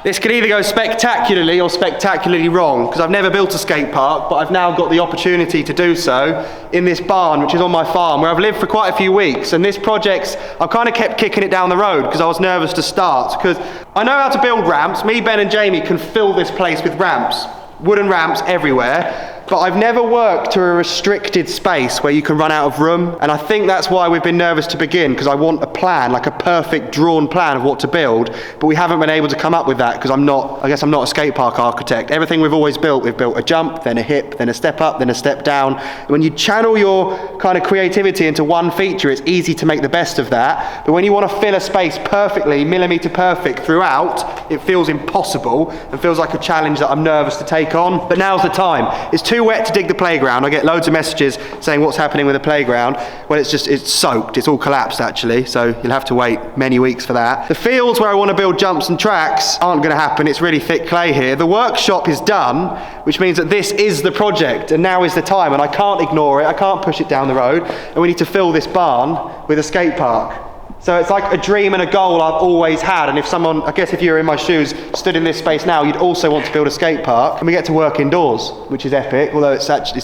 This could either go spectacularly or spectacularly wrong, because I've never built a skate park, but I've now got the opportunity to do so in this barn, which is on my farm, where I've lived for quite a few weeks. And this project's, I've kind of kept kicking it down the road because I was nervous to start, because I know how to build ramps. Me, Ben and Jamie can fill this place with ramps, wooden ramps everywhere. But I've never worked to a restricted space where you can run out of room. And I think that's why we've been nervous to begin, because I want a plan, like a perfect drawn plan of what to build. But we haven't been able to come up with that because I guess I'm not a skate park architect. Everything we've always built, we've built a jump, then a hip, then a step up, then a step down. And when you channel your kind of creativity into one feature, it's easy to make the best of that. But when you want to fill a space perfectly, millimeter perfect throughout, it feels impossible and feels like a challenge that I'm nervous to take on. But now's the time. It's too wet to dig the playground. I get loads of messages saying what's happening with the playground. Well, it's soaked. It's all collapsed actually, so you'll have to wait many weeks for that. The fields where I want to build jumps and tracks aren't going to happen. It's really thick clay here. The workshop is done, which means that this is the project and now is the time, and I can't ignore it. I can't push it down the road, and we need to fill this barn with a skate park. So it's like a dream and a goal I've always had, and if someone, I guess if you were in my shoes, stood in this space now, you'd also want to build a skate park, and we get to work indoors, which is epic, although it's actually,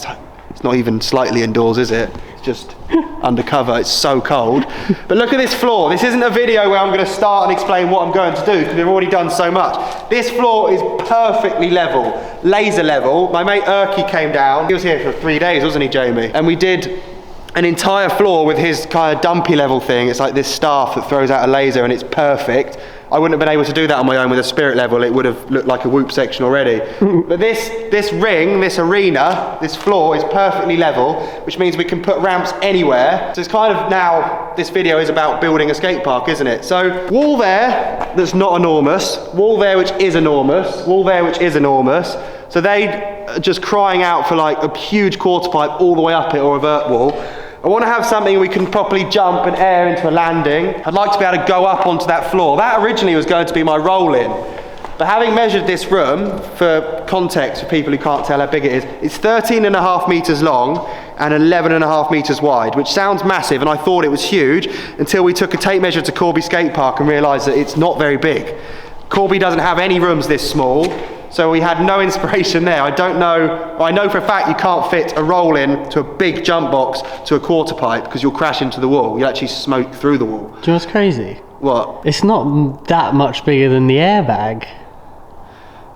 it's not even slightly indoors, is it? It's just undercover, it's so cold. But look at this floor. This isn't a video where I'm going to start and explain what I'm going to do, because we've already done so much. This floor is perfectly level, laser level. My mate Erky came down, he was here for 3 days, wasn't he, Jamie? And we did an entire floor with his kind of dumpy level thing. It's like this staff that throws out a laser and it's perfect. I wouldn't have been able to do that on my own with a spirit level. It would have looked like a whoop section already. But this ring, this arena, this floor is perfectly level, which means we can put ramps anywhere. So it's kind of now, this video is about building a skate park, isn't it? So wall there, that's not enormous. Wall there, which is enormous. Wall there, which is enormous. So they are just crying out for like a huge quarter pipe all the way up it, or a vert wall. I want to have something we can properly jump and air into a landing. I'd like to be able to go up onto that floor. That originally was going to be my roll-in. But having measured this room, for context for people who can't tell how big it is, it's 13.5 meters long and 11.5 meters wide, which sounds massive, and I thought it was huge until we took a tape measure to Corby Skate Park and realised that it's not very big. Corby doesn't have any rooms this small, so we had no inspiration there. I don't know, I know for a fact you can't fit a roll-in to a big jump box to a quarter pipe, because you'll crash into the wall. You'll actually smoke through the wall. Do you know what's crazy? What? It's not that much bigger than the airbag.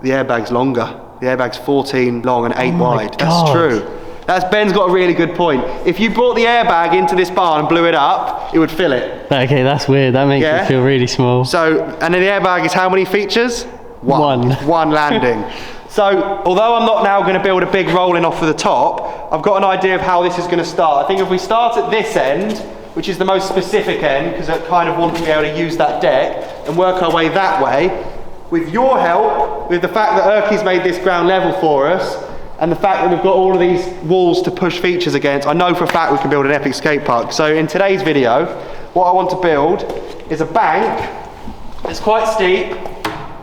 The airbag's longer. The airbag's 14 long and 8 wide. God. That's true. Ben's got a really good point. If you brought the airbag into this barn and blew it up, it would fill it. Okay, that's weird. That makes me feel really small. So, and then the airbag is how many features? One landing. So, although I'm not now going to build a big rolling off of the top, I've got an idea of how this is going to start. I think if we start at this end, which is the most specific end, because I kind of want to be able to use that deck, and work our way that way, with your help, with the fact that Erky's made this ground level for us, and the fact that we've got all of these walls to push features against, I know for a fact we can build an epic skate park. So in today's video, what I want to build is a bank. It's quite steep.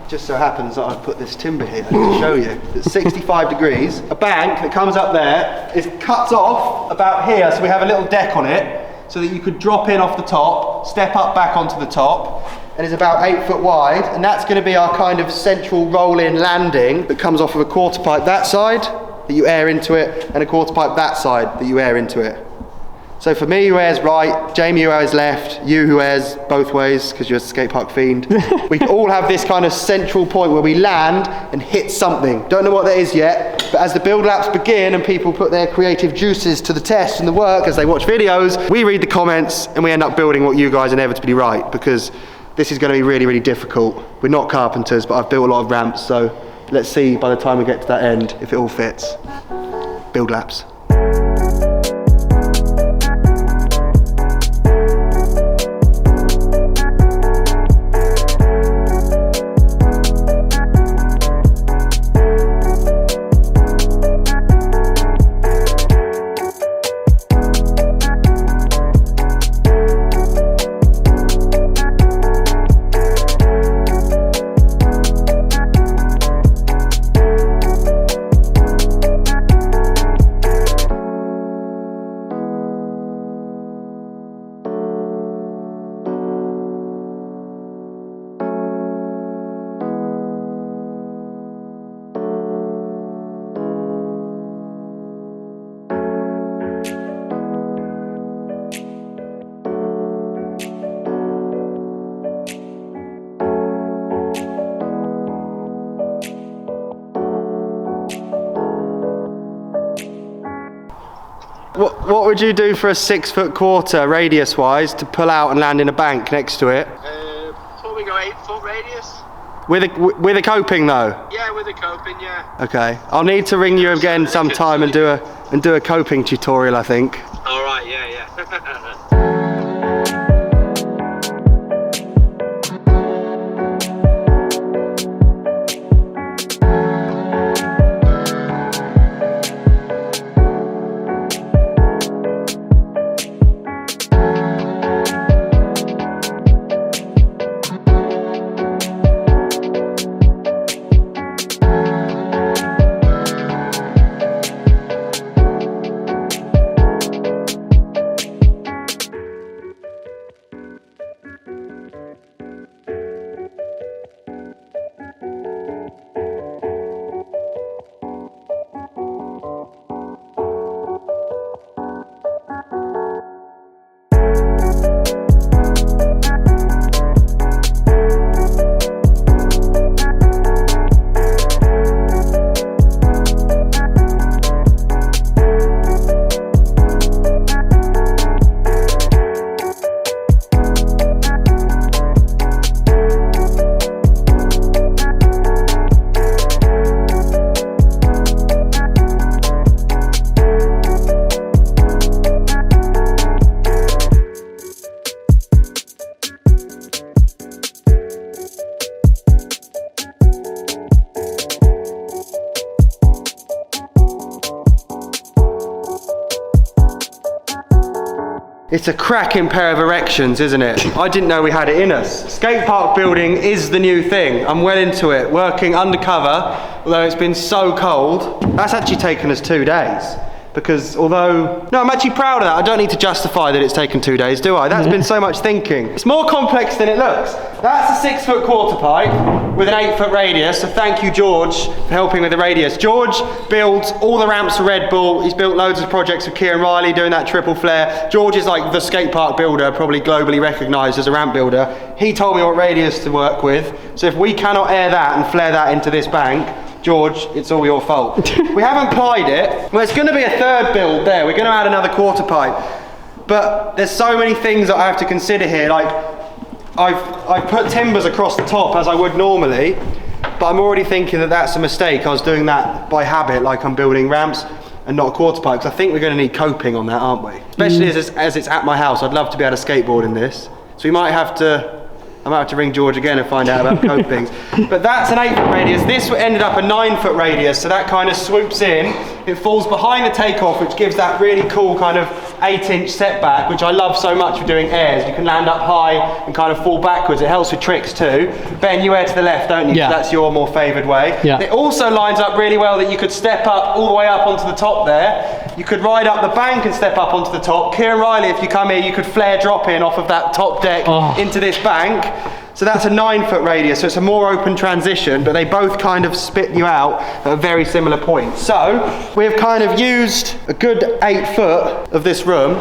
Just so happens that I've put this timber here to show you. It's 65 degrees. A bank that comes up there is cut off about here, so we have a little deck on it, so that you could drop in off the top, step up back onto the top, and is about 8 foot wide, and that's going to be our kind of central roll-in landing that comes off of a quarter pipe that side, that you air into it, and a quarter pipe that side that you air into it. So for me, who airs right, Jamie who airs left, you who airs both ways, because you're a skate park fiend, we all have this kind of central point where we land and hit something. Don't know what that is yet, but as the build laps begin and people put their creative juices to the test and the work as they watch videos, we read the comments and we end up building what you guys inevitably write, because this is going to be really, really difficult. We're not carpenters, but I've built a lot of ramps, so let's see by the time we get to that end if it all fits. Build laps. What would you do for a 6'1" radius wise to pull out and land in a bank next to it? Probably go 8-foot radius. With a coping though? Yeah, with a coping, yeah. Okay, I'll need to ring you again sometime and do a coping tutorial, I think. All right, yeah. It's a cracking pair of erections, isn't it? I didn't know we had it in us. Skate park building is the new thing. I'm well into it, working undercover, although it's been so cold. That's actually taken us 2 days. Because no, I'm actually proud of that. I don't need to justify that it's taken 2 days, do I? That's been so much thinking. It's more complex than it looks. That's a 6'1" pipe with an 8-foot radius. So thank you, George, for helping with the radius. George builds all the ramps for Red Bull. He's built loads of projects with Kieran Riley doing that triple flare. George is like the skate park builder, probably globally recognized as a ramp builder. He told me what radius to work with. So if we cannot air that and flare that into this bank, George, it's all your fault. We haven't plied it. Well, it's going to be a third build there. We're going to add another quarter pipe. But there's so many things that I have to consider here. Like, I've put timbers across the top as I would normally, but I'm already thinking that that's a mistake. I was doing that by habit, like I'm building ramps and not a quarter pipe, because I think we're going to need coping on that, aren't we? Especially as it's at my house. I'd love to be able to skateboard in this. So we might have to... I might have to ring George again and find out about copings. But that's an 8-foot radius. This ended up a 9-foot radius, so that kind of swoops in. It falls behind the takeoff, which gives that really cool kind of 8-inch setback, which I love so much for doing airs. You can land up high and kind of fall backwards. It helps with tricks too. Ben, you air to the left, don't you? Yeah. That's your more favoured way. Yeah. It also lines up really well that you could step up all the way up onto the top there. You could ride up the bank and step up onto the top. Kieran Riley, if you come here, you could flare drop in off of that top deck into this bank. So that's a 9-foot radius, so it's a more open transition, but they both kind of spit you out at a very similar point. So we've kind of used a good 8 foot of this room,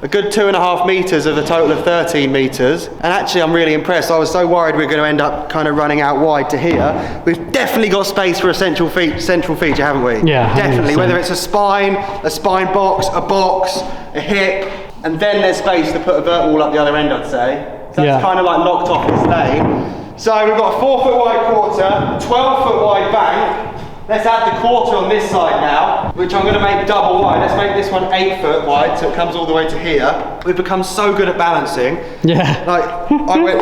a good 2.5 meters of a total of 13 meters. And actually I'm really impressed. I was so worried we were going to end up kind of running out wide to here. We've definitely got space for a central feature, haven't we? Yeah, definitely. 100%. Whether it's a spine box, a hip, and then there's space to put a vert wall up the other end, I'd say. So that's kind of like locked off this lane. So we've got a 4-foot wide quarter, 12-foot wide bank. Let's add the quarter on this side now, which I'm going to make double wide. Let's make this one 8-foot wide, so it comes all the way to here. We've become so good at balancing. Yeah. Like,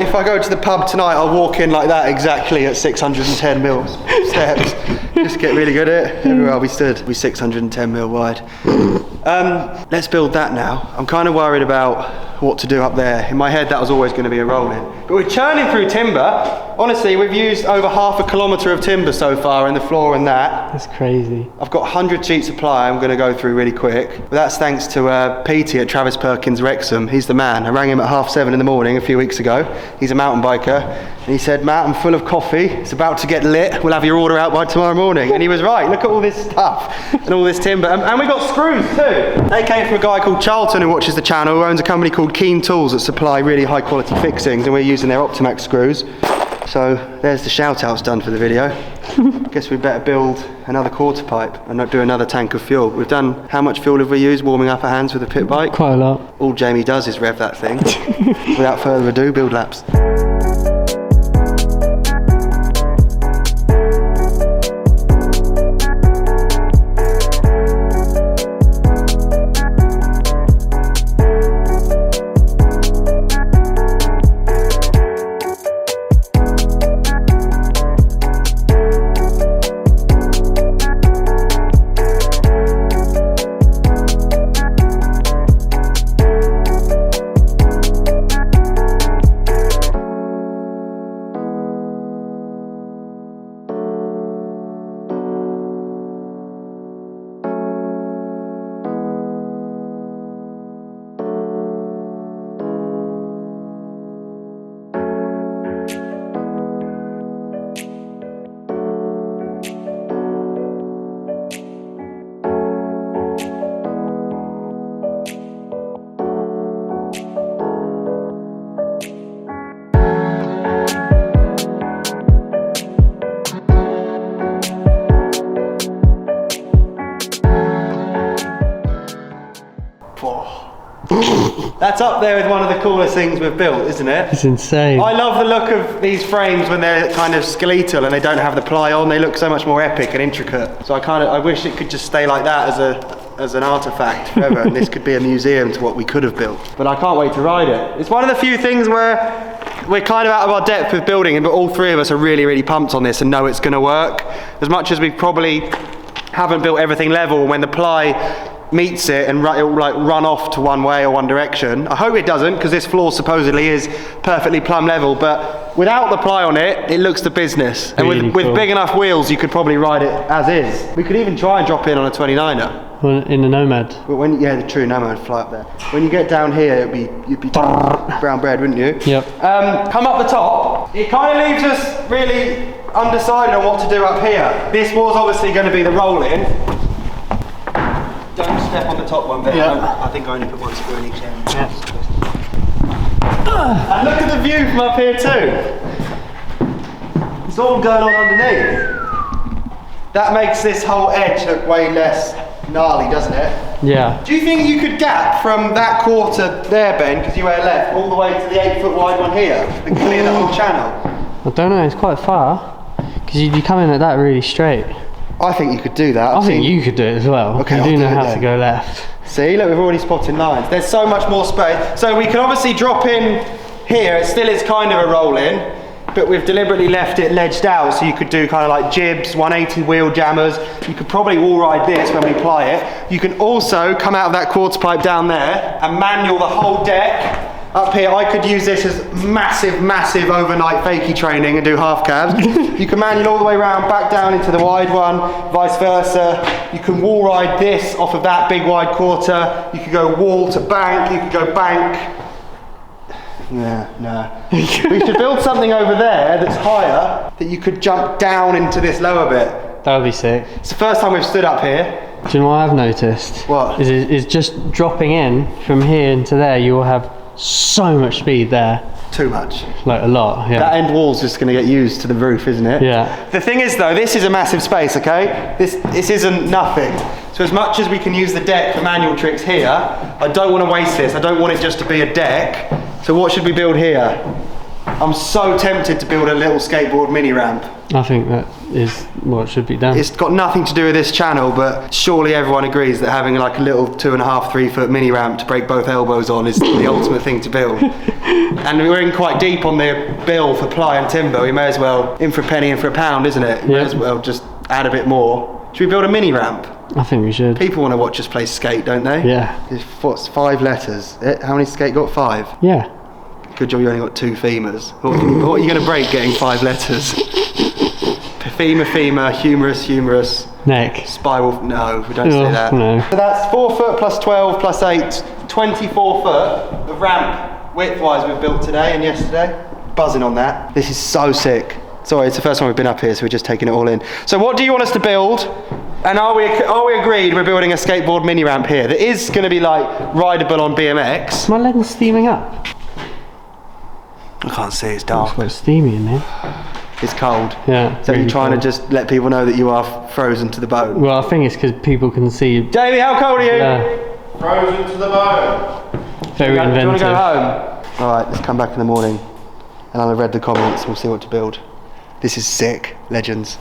if I go to the pub tonight, I'll walk in like that exactly at 610 mil steps. Just get really good at it. Everywhere we stood, we 610 mil wide. Let's build that now. I'm kind of worried about what to do up there. In my head, that was always going to be a roll-in. But we're churning through timber. Honestly, we've used over 1/2 kilometre of timber so far in the floor and that. That's crazy. I've got 100 sheets of ply I'm going to go through really quick. But that's thanks to Petey at Travis Perkins Wrexham. He's the man. I rang him at 7:30 in the morning a few weeks ago. He's a mountain biker. And he said, Matt, I'm full of coffee. It's about to get lit. We'll have your order out by tomorrow morning. And he was right. Look at all this stuff and all this timber. And we got screws too. They came from a guy called Charlton who watches the channel, who owns a company called Keen Tools that supply really high quality fixings, and we're using their Optimax screws. So there's the shout outs done for the video. Guess we better build another quarter pipe and not do another tank of fuel. We've done, how much fuel have we used warming up our hands with a pit bike? Quite a lot. All Jamie does is rev that thing. Without further ado, build laps. That's up there with one of the coolest things we've built, isn't it? It's insane. I love the look of these frames when they're kind of skeletal and they don't have the ply on. They look so much more epic and intricate. So I wish it could just stay like that as an artifact forever, and this could be a museum to what we could have built. But I can't wait to ride it. It's one of the few things where we're kind of out of our depth with building it, but all three of us are really, really pumped on this and know it's going to work. As much as we probably haven't built everything level, when the ply meets it and it will like run off to one way or one direction. I hope it doesn't, because this floor supposedly is perfectly plumb level, but without the ply on it, it looks the business. And Really with cool. big enough wheels, you could probably ride it as is. We could even try and drop in on a 29er. Well, in the Nomad. But when, yeah, the true Nomad would fly up there. When you get down here, you'd be brown bread, wouldn't you? Yep. Come up the top. It kind of leaves us really undecided on what to do up here. This was obviously going to be the roll-in. Don't step on the top one, but Yeah. I think I only put one screw in each end. Yeah. And look at the view from up here too. It's all going on underneath. That makes this whole edge look way less gnarly, doesn't it? Yeah. Do you think you could gap from that quarter there, Ben, because you were left, all the way to the 8-foot wide one here and clear the whole channel? I don't know, it's quite far. Because you come in at that really straight. I think you could do that. I think you could do it as well. Okay, you I'll do do know it how then. to go left. See, look, we've already spotted lines. There's so much more space. So we can obviously drop in here. It still is kind of a roll-in, but we've deliberately left it ledged out, so you could do kind of like jibs, 180 wheel jammers. You could probably wall ride this when we ply it. You can also come out of that quarter pipe down there and manual the whole deck. Up here, I could use this as massive, massive overnight fakie training and do half cabs. You can manual all the way around, back down into the wide one, vice versa. You can wall ride this off of that big wide quarter. You could go wall to bank, you could go bank. Nah. We should build something over there that's higher, that you could jump down into this lower bit. That would be sick. It's the first time we've stood up here. Do you know what I've noticed? What? Is just dropping in from here into there, you will have so much speed there. Too much. Like a lot, yeah. That end wall's just going to get used to the roof, isn't it? Yeah. The thing is though, this is a massive space, okay? This isn't nothing. So as much as we can use the deck for manual tricks here, I don't want to waste this. I don't want it just to be a deck. So what should we build here? I'm so tempted to build a little skateboard mini ramp. I think that is what should be done. It's got nothing to do with this channel, but surely everyone agrees that having like a little 2.5, 3 foot mini ramp to break both elbows on is the ultimate thing to build. And we're in quite deep on the bill for ply and timber. We may as well, in for a penny, in for a pound, isn't it? May as well just add a bit more. Should we build a mini ramp? I think we should. People want to watch us play skate, don't they? Yeah. It's what's 5 letters? How many skate got? 5? Yeah. Good job you only got 2 femurs. What are you going to break getting 5 letters? Femur, humerus, Neck. spiral. No, we don't say that. No. So that's 4 foot plus 12 plus 8, 24 foot of ramp width-wise we've built today and yesterday. Buzzing on that. This is so sick. Sorry, it's the first time we've been up here, so we're just taking it all in. So what do you want us to build? And are we agreed we're building a skateboard mini ramp here that is going to be like rideable on BMX? Is my lens steaming up? I can't see, it's It's dark. quite steamy in here. It's cold. Yeah. So really you're trying cold. to just let people know that you are frozen to the bone. Well, I think it's because people can see you. Jamie, how cold are you? Frozen to the bone. Very Do you want inventive. to go home? Alright, let's come back in the morning and I'll have read the comments and we'll see what to build. This is sick. Legends.